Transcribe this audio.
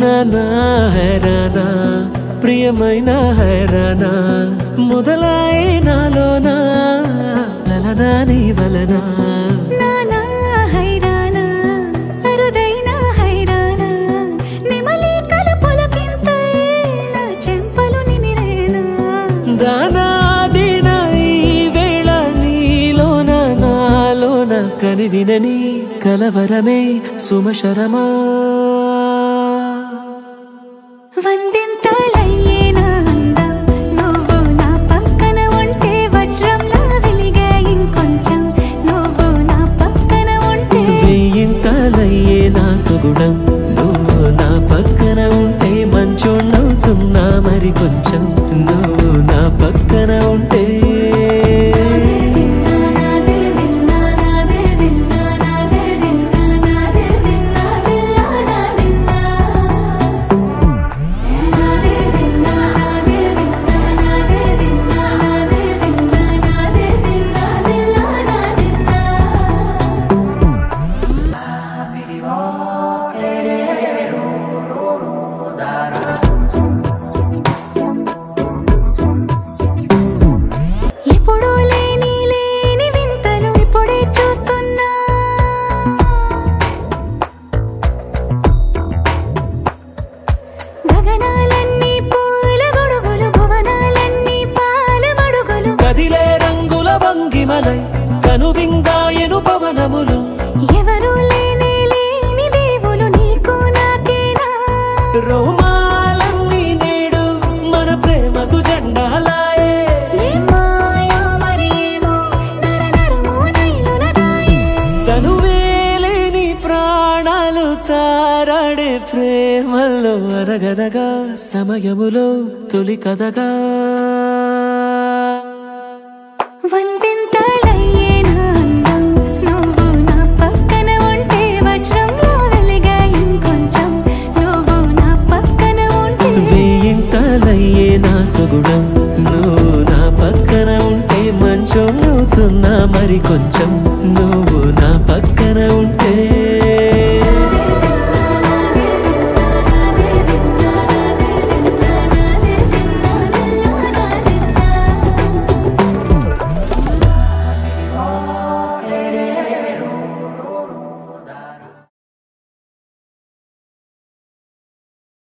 నానా హైరానా ప్రియమైన హైరానా మొదలాయే నాలోనా లలనా నీ వలనా నానా హైరానా అరుదైన హైరానా నిమలి కలుపులకింతై నా చెంపలు నిమిరేనా దానా దినా ఈ వేళ నీలోన నాలోన కనివినని కలవరమే సుమశరమా వందింతలయ్యేనా అందం నువ్వు నా పక్కన ఉంటే వజ్రంలా వెలిగే ఇంకొంచెం నువ్వు నా పక్కన ఉంటే వెయ్యింతలయ్యేనా సుగుణం నువ్వు నా పక్కన ఉంటే మంచోణ్ణవుతున్నా మరి కొంచెం నువ్వు నా పక్కన ఉంటే కనువిందాయను పవనములు ఎవరు లేని దేవులు నీకు నాకేనా రోమాలన్నీ నేడు మన ప్రేమకు జెండాలాయే మాయా మరేమో నరనరమో నైలునదాయే తనువేలేని ప్రాణాలు తారాడే ప్రేమల్లో అరగదగా సమయములో తొలి కథగా వందింతలయ్యేనా అందం నువ్వు నా పక్కన ఉంటే వజ్రంలా వెలిగే ఇంకొంచెం నువ్వు నా పక్కన ఉంటే వెయ్యింతలయ్యేనా సుగుణం నువ్వు నా పక్కన ఉంటే మంచోణ్ణవుతున్నా మరి కొంచెం నువ్వు నా పక్కన